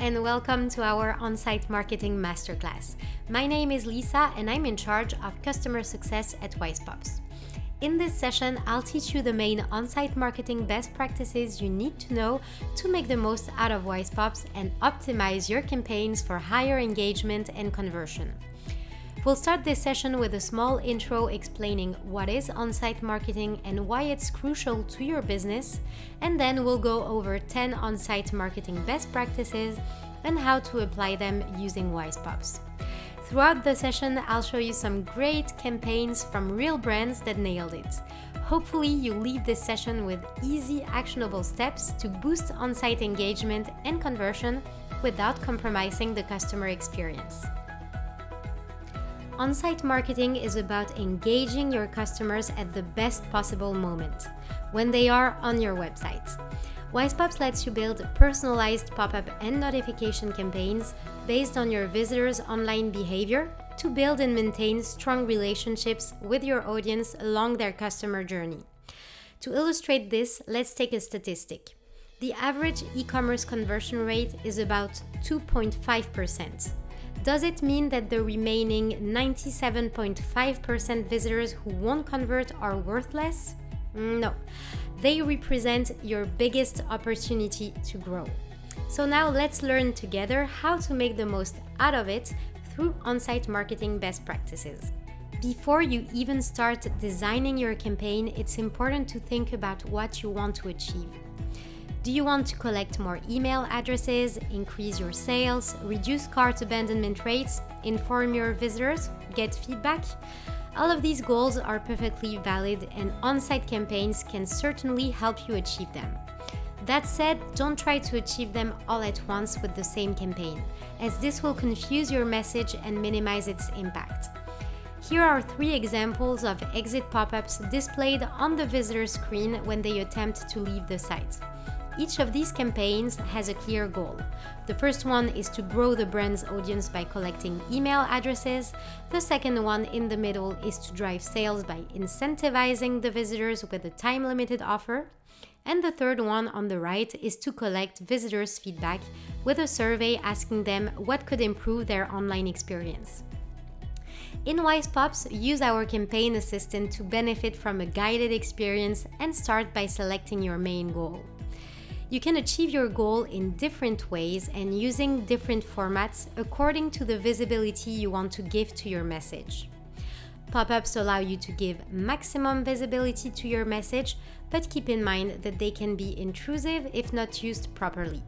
and welcome to our Onsite Marketing Masterclass. My name is Lisa and I'm in charge of customer success at Popups. In this session, I'll teach you the main on-site marketing best practices you need to know to make the most out of Popups and optimize your campaigns for higher engagement and conversion. We'll start this session with a small intro explaining what is on-site marketing and why it's crucial to your business, and then we'll go over 10 on-site marketing best practices and how to apply them using Popups. Throughout the session, I'll show you some great campaigns from real brands that nailed it. Hopefully, you leave this session with easy, actionable steps to boost on-site engagement and conversion without compromising the customer experience. On-site marketing is about engaging your customers at the best possible moment, when they are on your website. Popups lets you build personalized pop-up and notification campaigns based on your visitors' online behavior to build and maintain strong relationships with your audience along their customer journey. To illustrate this, let's take a statistic. The average e-commerce conversion rate is about 2.5%. Does it mean that the remaining 97.5% visitors who won't convert are worthless? No, they represent your biggest opportunity to grow. So now let's learn together how to make the most out of it through on-site marketing best practices. Before you even start designing your campaign, it's important to think about what you want to achieve. Do you want to collect more email addresses, increase your sales, reduce cart abandonment rates, inform your visitors, get feedback? All of these goals are perfectly valid and on-site campaigns can certainly help you achieve them. That said, don't try to achieve them all at once with the same campaign, as this will confuse your message and minimize its impact. Here are 3 examples of exit pop-ups displayed on the visitor screen when they attempt to leave the site. Each of these campaigns has a clear goal. The first one is to grow the brand's audience by collecting email addresses. The second one in the middle is to drive sales by incentivizing the visitors with a time-limited offer. And the third one on the right is to collect visitors' feedback with a survey asking them what could improve their online experience. In Popups, use our campaign assistant to benefit from a guided experience and start by selecting your main goal. You can achieve your goal in different ways and using different formats according to the visibility you want to give to your message. Pop-ups allow you to give maximum visibility to your message, but keep in mind that they can be intrusive if not used properly.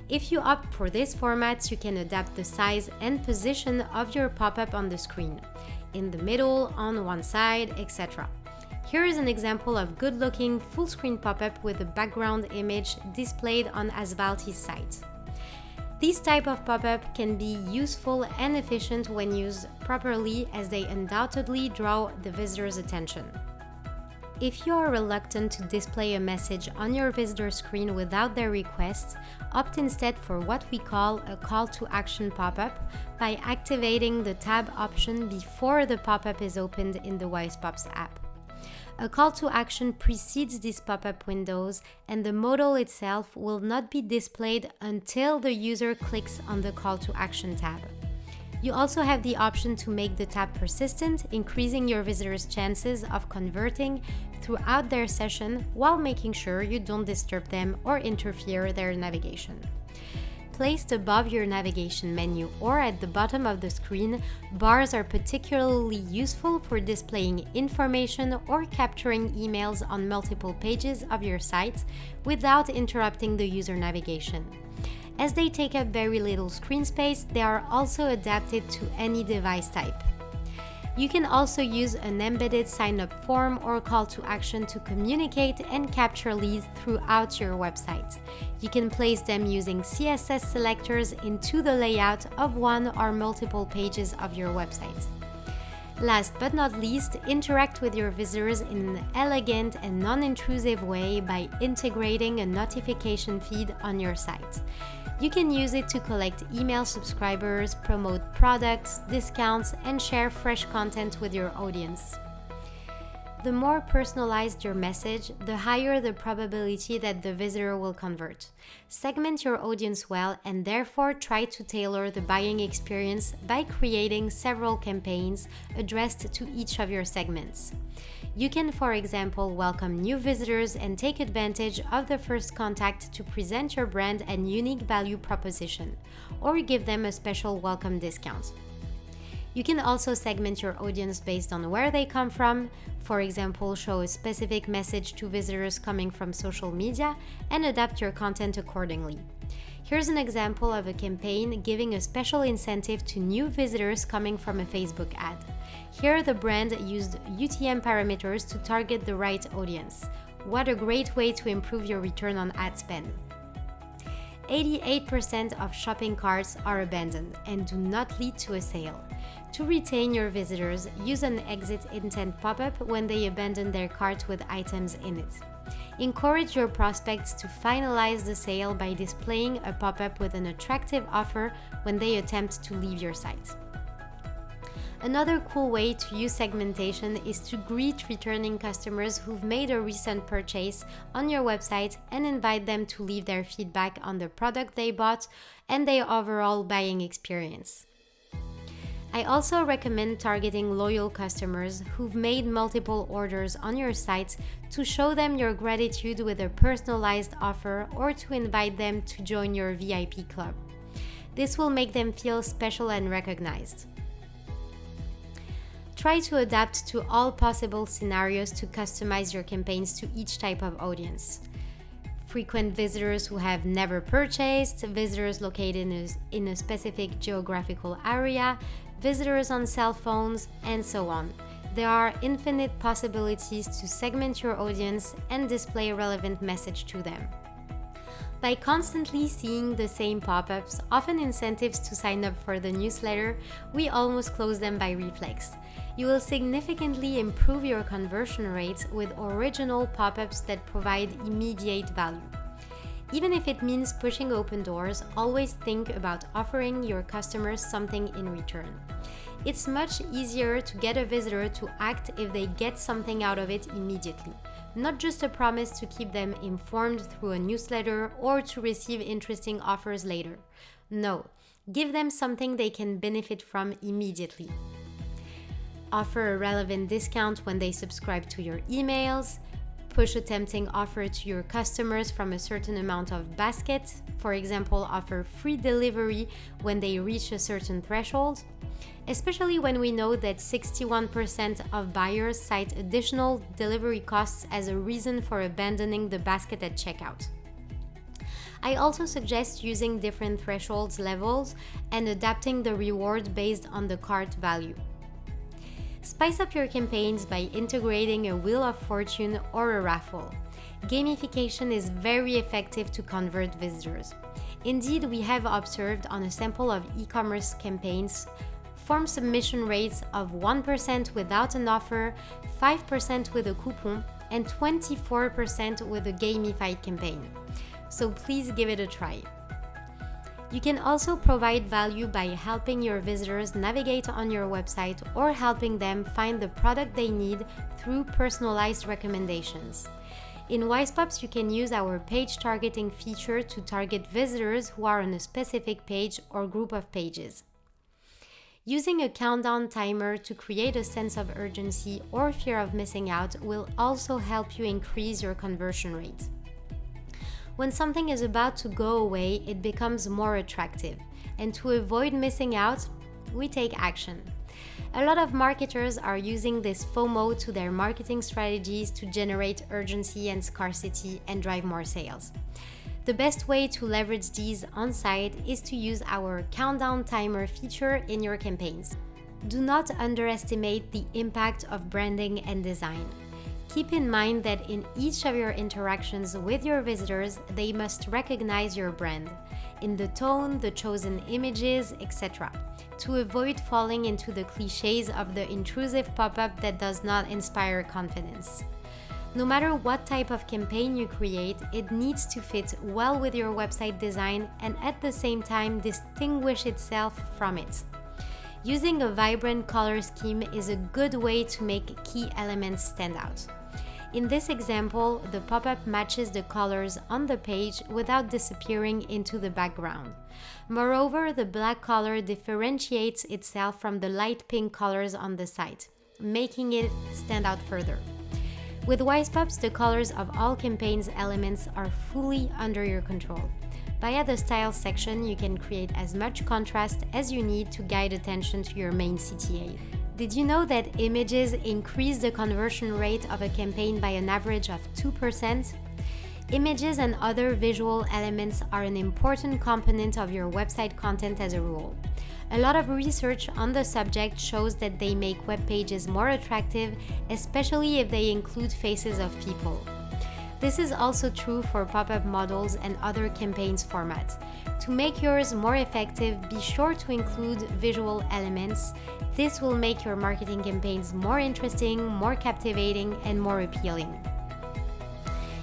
If you opt for this format, you can adapt the size and position of your pop-up on the screen, in the middle, on one side, etc. Here is an example of good-looking full-screen pop-up with a background image displayed on Asvalti's site. This type of pop-up can be useful and efficient when used properly, as they undoubtedly draw the visitor's attention. If you are reluctant to display a message on your visitor screen without their request, opt instead for what we call a call to action pop-up by activating the tab option before the pop-up is opened in the Popups app. A call to action precedes these pop-up windows, and the modal itself will not be displayed until the user clicks on the call to action tab. You also have the option to make the tab persistent, increasing your visitors' chances of converting throughout their session while making sure you don't disturb them or interfere their navigation. Placed above your navigation menu or at the bottom of the screen, bars are particularly useful for displaying information or capturing emails on multiple pages of your site without interrupting the user navigation. As they take up very little screen space, they are also adapted to any device type. You can also use an embedded sign-up form or call to action to communicate and capture leads throughout your website. You can place them using CSS selectors into the layout of one or multiple pages of your website. Last but not least, interact with your visitors in an elegant and non-intrusive way by integrating a notification feed on your site. You can use it to collect email subscribers, promote products, discounts, and share fresh content with your audience. The more personalized your message, the higher the probability that the visitor will convert. Segment your audience well and therefore try to tailor the buying experience by creating several campaigns addressed to each of your segments. You can, for example, welcome new visitors and take advantage of the first contact to present your brand and unique value proposition, or give them a special welcome discount. You can also segment your audience based on where they come from. For example, show a specific message to visitors coming from social media and adapt your content accordingly. Here's an example of a campaign giving a special incentive to new visitors coming from a Facebook ad. Here, the brand used UTM parameters to target the right audience. What a great way to improve your return on ad spend. 88% of shopping carts are abandoned and do not lead to a sale. To retain your visitors, use an exit intent pop-up when they abandon their cart with items in it. Encourage your prospects to finalize the sale by displaying a pop-up with an attractive offer when they attempt to leave your site. Another cool way to use segmentation is to greet returning customers who've made a recent purchase on your website and invite them to leave their feedback on the product they bought and their overall buying experience. I also recommend targeting loyal customers who've made multiple orders on your site to show them your gratitude with a personalized offer or to invite them to join your VIP club. This will make them feel special and recognized. Try to adapt to all possible scenarios to customize your campaigns to each type of audience. Frequent visitors who have never purchased, visitors located in a specific geographical area, visitors on cell phones, and so on. There are infinite possibilities to segment your audience and display a relevant message to them. By constantly seeing the same pop-ups, often incentives to sign up for the newsletter, we almost close them by reflex. You will significantly improve your conversion rates with original pop-ups that provide immediate value. Even if it means pushing open doors, always think about offering your customers something in return. It's much easier to get a visitor to act if they get something out of it immediately, not just a promise to keep them informed through a newsletter or to receive interesting offers later. No, give them something they can benefit from immediately. Offer a relevant discount when they subscribe to your emails. Push a tempting offer to your customers from a certain amount of basket. For example, offer free delivery when they reach a certain threshold. Especially when we know that 61% of buyers cite additional delivery costs as a reason for abandoning the basket at checkout. I also suggest using different thresholds levels and adapting the reward based on the cart value. Spice up your campaigns by integrating a wheel of fortune or a raffle. Gamification is very effective to convert visitors. Indeed, we have observed on a sample of e-commerce campaigns form submission rates of 1% without an offer, 5% with a coupon, and 24% with a gamified campaign. So please give it a try. You can also provide value by helping your visitors navigate on your website or helping them find the product they need through personalized recommendations. In Wispops, you can use our page targeting feature to target visitors who are on a specific page or group of pages. Using a countdown timer to create a sense of urgency or fear of missing out will also help you increase your conversion rate. When something is about to go away, it becomes more attractive. And to avoid missing out, we take action. A lot of marketers are using this FOMO to their marketing strategies to generate urgency and scarcity and drive more sales. The best way to leverage these on site is to use our countdown timer feature in your campaigns. Do not underestimate the impact of branding and design. Keep in mind that in each of your interactions with your visitors, they must recognize your brand, in the tone, the chosen images, etc., to avoid falling into the cliches of the intrusive pop-up that does not inspire confidence. No matter what type of campaign you create, it needs to fit well with your website design and at the same time distinguish itself from it. Using a vibrant color scheme is a good way to make key elements stand out. In this example, the pop-up matches the colors on the page without disappearing into the background. Moreover, the black color differentiates itself from the light pink colors on the site, making it stand out further. With Wisepops, the colors of all campaigns elements are fully under your control. Via the Style section, you can create as much contrast as you need to guide attention to your main CTA. Did you know that images increase the conversion rate of a campaign by an average of 2%? Images and other visual elements are an important component of your website content as a rule. A lot of research on the subject shows that they make web pages more attractive, especially if they include faces of people. This is also true for pop-up models and other campaigns formats. To make yours more effective, be sure to include visual elements. This will make your marketing campaigns more interesting, more captivating, and more appealing.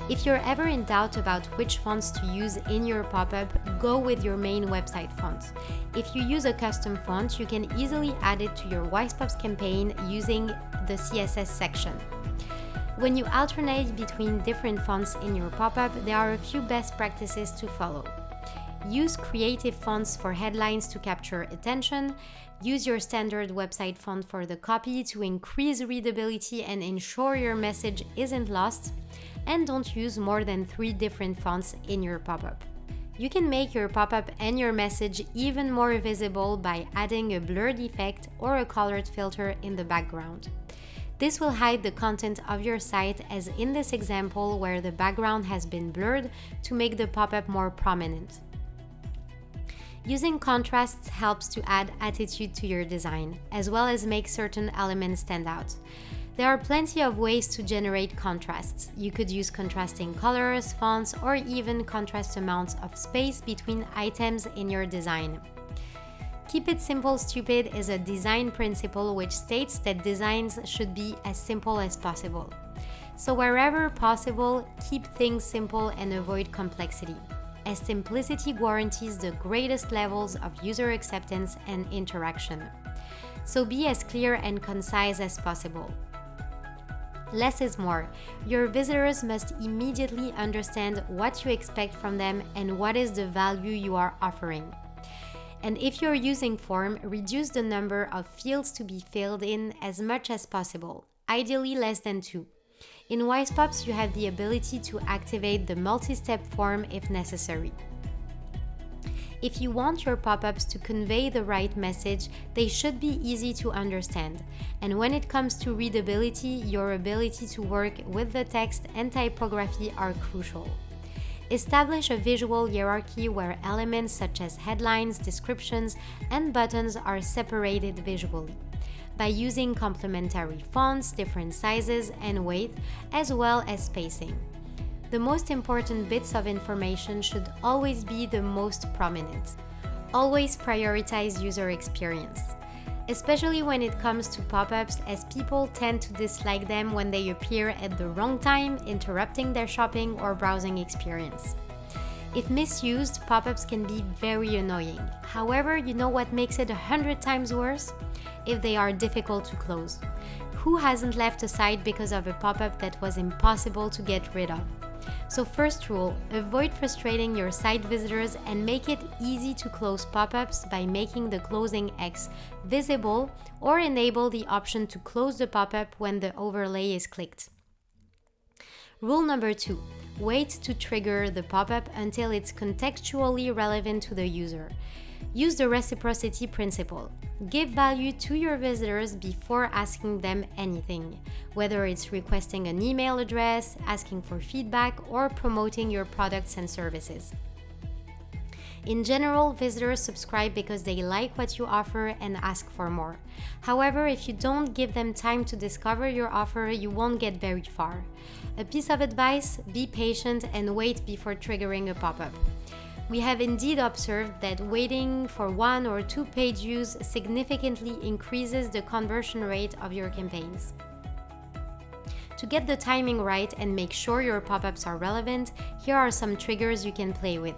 If you're ever in doubt about which fonts to use in your pop-up, go with your main website font. If you use a custom font, you can easily add it to your Wisepops campaign using the CSS section. When you alternate between different fonts in your pop-up, there are a few best practices to follow. Use creative fonts for headlines to capture attention. Use your standard website font for the copy to increase readability and ensure your message isn't lost. And don't use more than 3 different fonts in your pop-up. You can make your pop-up and your message even more visible by adding a blurred effect or a colored filter in the background. This will hide the content of your site, as in this example where the background has been blurred to make the pop-up more prominent. Using contrasts helps to add attitude to your design, as well as make certain elements stand out. There are plenty of ways to generate contrasts. You could use contrasting colors, fonts, or even contrast amounts of space between items in your design. Keep it simple, stupid is a design principle which states that designs should be as simple as possible. So wherever possible, keep things simple and avoid complexity, as simplicity guarantees the greatest levels of user acceptance and interaction. So be as clear and concise as possible. Less is more. Your visitors must immediately understand what you expect from them and what is the value you are offering. And if you're using form, reduce the number of fields to be filled in as much as possible, ideally less than 2. In Wisepops, you have the ability to activate the multi-step form if necessary. If you want your pop-ups to convey the right message, they should be easy to understand. And when it comes to readability, your ability to work with the text and typography are crucial. Establish a visual hierarchy where elements such as headlines, descriptions, and buttons are separated visually, by using complementary fonts, different sizes and weight, as well as spacing. The most important bits of information should always be the most prominent. Always prioritize user experience, especially when it comes to pop-ups, as people tend to dislike them when they appear at the wrong time, interrupting their shopping or browsing experience. If misused, pop-ups can be very annoying. However, you know what makes it 100 times worse? If they are difficult to close. Who hasn't left a site because of a pop-up that was impossible to get rid of? So first rule, avoid frustrating your site visitors and make it easy to close pop-ups by making the closing X visible, or enable the option to close the pop-up when the overlay is clicked. Rule number 2, wait to trigger the pop-up until it's contextually relevant to the user. Use the reciprocity principle. Give value to your visitors before asking them anything, whether it's requesting an email address, asking for feedback, or promoting your products and services. In general, visitors subscribe because they like what you offer and ask for more. However, if you don't give them time to discover your offer, you won't get very far. A piece of advice: be patient and wait before triggering a pop-up. We have indeed observed that waiting for 1 or 2 page views significantly increases the conversion rate of your campaigns. To get the timing right and make sure your pop-ups are relevant, here are some triggers you can play with.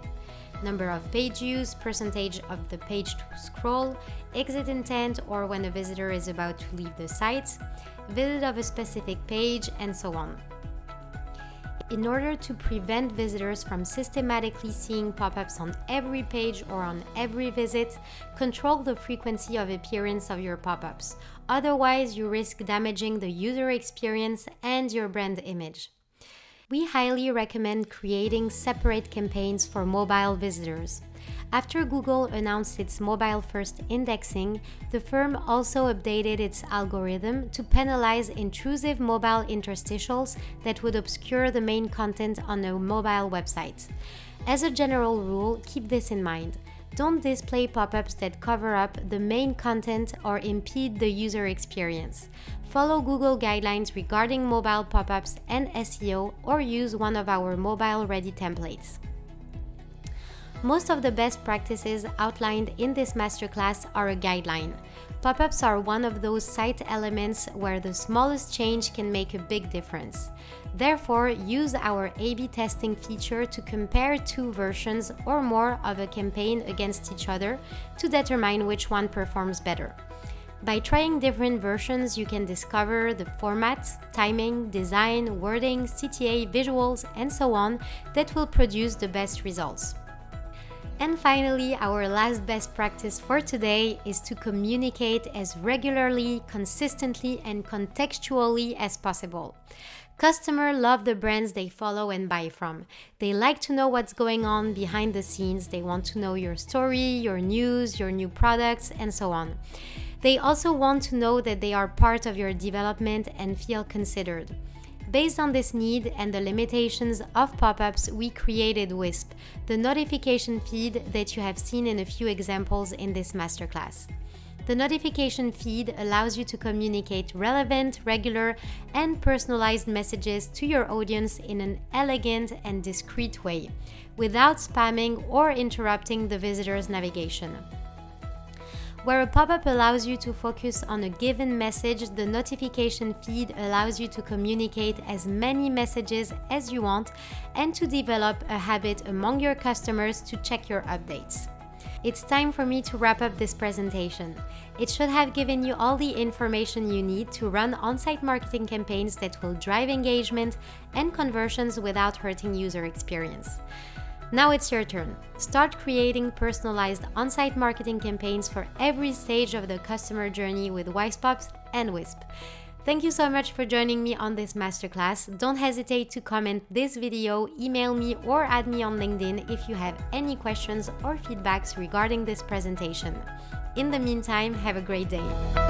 number of page views, percentage of the page to scroll, exit intent or when a visitor is about to leave the site, visit of a specific page, and so on. In order to prevent visitors from systematically seeing pop-ups on every page or on every visit, control the frequency of appearance of your pop-ups. Otherwise, you risk damaging the user experience and your brand image. We highly recommend creating separate campaigns for mobile visitors. After Google announced its mobile-first indexing, the firm also updated its algorithm to penalize intrusive mobile interstitials that would obscure the main content on a mobile website. As a general rule, keep this in mind. Don't display pop-ups that cover up the main content or impede the user experience. Follow Google guidelines regarding mobile pop-ups and SEO, or use one of our mobile-ready templates. Most of the best practices outlined in this masterclass are a guideline. Pop-ups are one of those site elements where the smallest change can make a big difference. Therefore, use our A/B testing feature to compare two versions or more of a campaign against each other to determine which one performs better. By trying different versions, you can discover the format, timing, design, wording, CTA, visuals, and so on that will produce the best results. And finally, our last best practice for today is to communicate as regularly, consistently, and contextually as possible. Customers love the brands they follow and buy from. They like to know what's going on behind the scenes. They want to know your story, your news, your new products, and so on. They also want to know that they are part of your development and feel considered. Based on this need and the limitations of pop-ups, we created Wisp, the notification feed that you have seen in a few examples in this masterclass. The notification feed allows you to communicate relevant, regular, and personalized messages to your audience in an elegant and discreet way, without spamming or interrupting the visitor's navigation. Where a pop-up allows you to focus on a given message, the notification feed allows you to communicate as many messages as you want and to develop a habit among your customers to check your updates. It's time for me to wrap up this presentation. It should have given you all the information you need to run on-site marketing campaigns that will drive engagement and conversions without hurting user experience. Now it's your turn. Start creating personalized on-site marketing campaigns for every stage of the customer journey with Popups and Wisp. Thank you so much for joining me on this masterclass. Don't hesitate to comment this video, email me, or add me on LinkedIn if you have any questions or feedbacks regarding this presentation. In the meantime, have a great day.